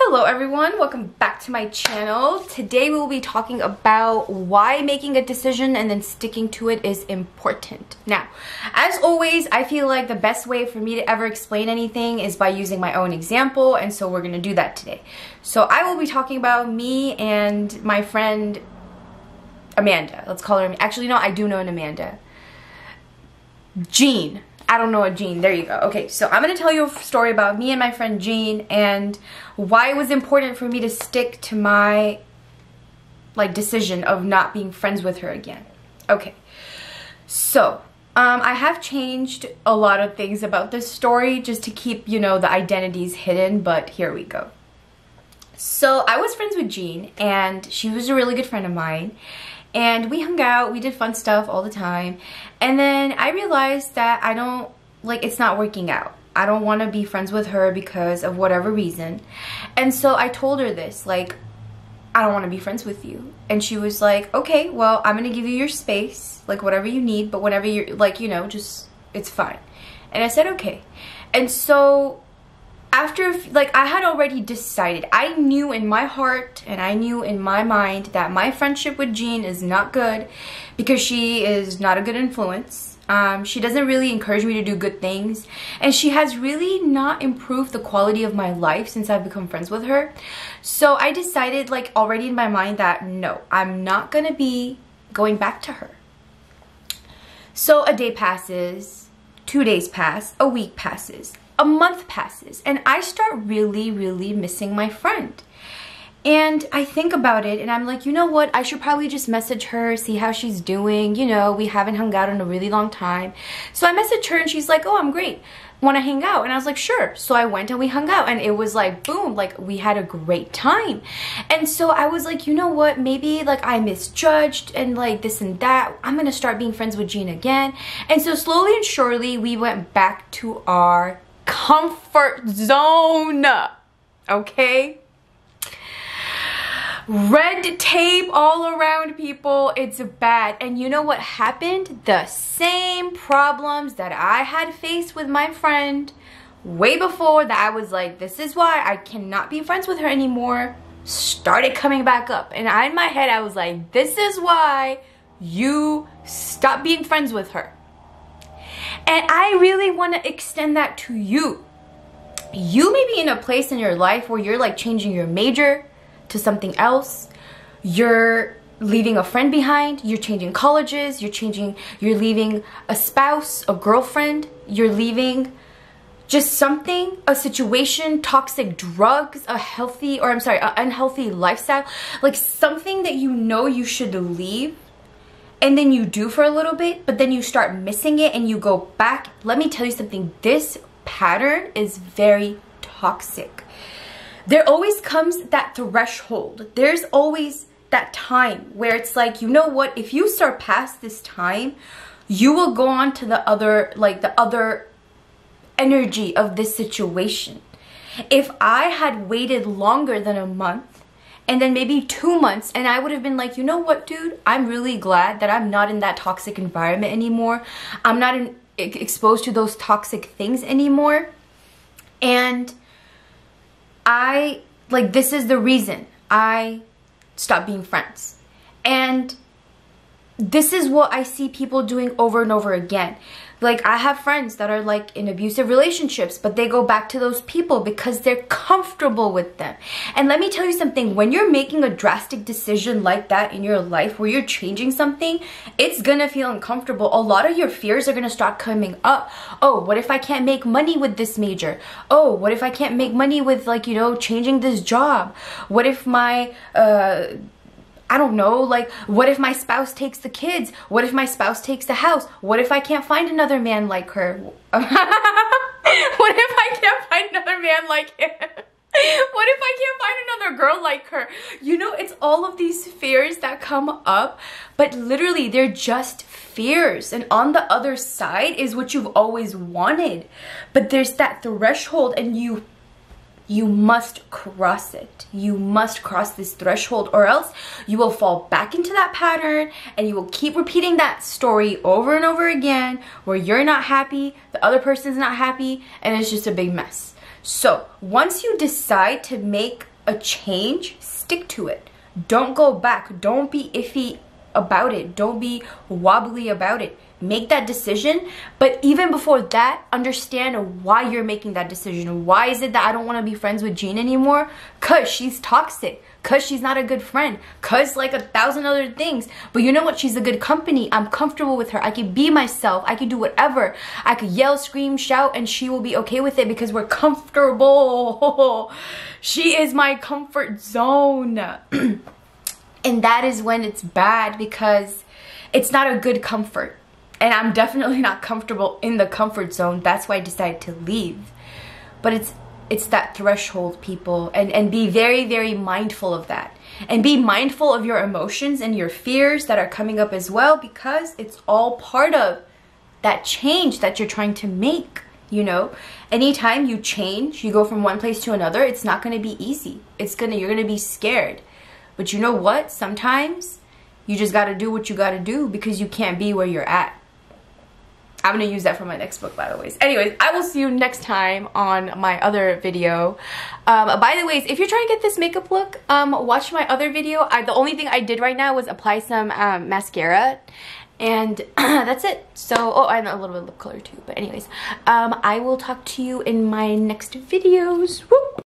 Hello everyone, welcome back to my channel. Today we will be talking about why making a decision and then sticking to it is important. Now, as always, I feel like the best way for me to ever explain anything is by using my own example, and so we're gonna do that today. So I will be talking about me and my friend Amanda. Let's call her, actually no, I do know an Amanda. Jean. I don't know a Jean. There you go. Okay, so I'm going to tell you a story about me and my friend Jean and why it was important for me to stick to my decision of not being friends with her again. Okay, so I have changed a lot of things about this story just to keep, you know, the identities hidden, but here we go. So I was friends with Jean and she was a really good friend of mine. And we hung out, we did fun stuff all the time. And then I realized that it's not working out. I don't want to be friends with her because of whatever reason. And so I told her this, I don't want to be friends with you. And she was like, okay, well, I'm going to give you your space, whatever you need, but whenever you're, just, it's fine. And I said, okay. And so after, I had already decided, I knew in my heart and I knew in my mind that my friendship with Jean is not good because she is not a good influence. She doesn't really encourage me to do good things, and she has really not improved the quality of my life since I've become friends with her. So I decided, already in my mind that no, I'm not gonna be going back to her. So a day passes, 2 days pass, a week passes. A month passes and I start really missing my friend. And I think about it and I'm like, you know what? I should probably just message her, see how she's doing. You know, we haven't hung out in a really long time. So I messaged her and she's like, oh, I'm great. Want to hang out? And I was like, sure. So I went and we hung out and it was boom, we had a great time. And so I was like, you know what? Maybe I misjudged and this and that. I'm going to start being friends with Jean again. And so slowly and surely we went back to our comfort zone, okay? Red tape all around, people. It's bad. And you know what happened? The same problems that I had faced with my friend way before that I was like, this is why I cannot be friends with her anymore, started coming back up. And in my head, I was like, this is why you stop being friends with her. And I really want to extend that to you. You may be in a place in your life where you're changing your major to something else. You're leaving a friend behind. You're changing colleges. You're leaving a spouse, a girlfriend. You're leaving just something, a situation, toxic drugs, an unhealthy lifestyle. Something that you know you should leave. And then you do for a little bit, but then you start missing it and you go back. Let me tell you something. This pattern is very toxic. There always comes that threshold. There's always that time where it's you know what? If you surpass this time, you will go on to the other energy of this situation. If I had waited longer than a month, and then maybe 2 months, and I would have been like, you know what, dude? I'm really glad that I'm not in that toxic environment anymore. I'm not exposed to those toxic things anymore. And this is the reason I stopped being friends. And this is what I see people doing over and over again. I have friends that are in abusive relationships, but they go back to those people because they're comfortable with them. And let me tell you something, when you're making a drastic decision like that in your life where you're changing something, it's gonna feel uncomfortable. A lot of your fears are gonna start coming up. Oh, what if I can't make money with this major? Oh, what if I can't make money with changing this job? What if my I don't know, what if my spouse takes the kids? What if my spouse takes the house? What if I can't find another man like her? What if I can't find another man like him? What if I can't find another girl like her? You know, it's all of these fears that come up, but literally they're just fears. And on the other side is what you've always wanted. But there's that threshold and you must cross it. You must cross this threshold or else you will fall back into that pattern and you will keep repeating that story over and over again where you're not happy, the other person's not happy, and it's just a big mess. So once you decide to make a change, stick to it. Don't go back. Don't be iffy about it. Don't be wobbly about it. Make that decision, but even before that, understand why you're making that decision. Why is it that I don't want to be friends with Jean anymore? Cause she's toxic, cause she's not a good friend, cause like 1,000 other things. But you know what? She's a good company. I'm comfortable with her. I can be myself. I can do whatever. I could yell, scream, shout, and she will be okay with it because we're comfortable. She is my comfort zone. And that is when it's bad, because it's not a good comfort. And I'm definitely not comfortable in the comfort zone. That's why I decided to leave. But it's that threshold, people. And be very, very mindful of that. And be mindful of your emotions and your fears that are coming up as well, because it's all part of that change that you're trying to make. You know, anytime you change, you go from one place to another, it's not going to be easy. You're going to be scared. But you know what? Sometimes you just got to do what you got to do, because you can't be where you're at. I'm going to use that for my next book, by the way. Anyways, I will see you next time on my other video. By the way, if you're trying to get this makeup look, watch my other video. The only thing I did right now was apply some mascara. And that's it. So, oh, and a little bit of lip color too. But anyways, I will talk to you in my next videos. Woo!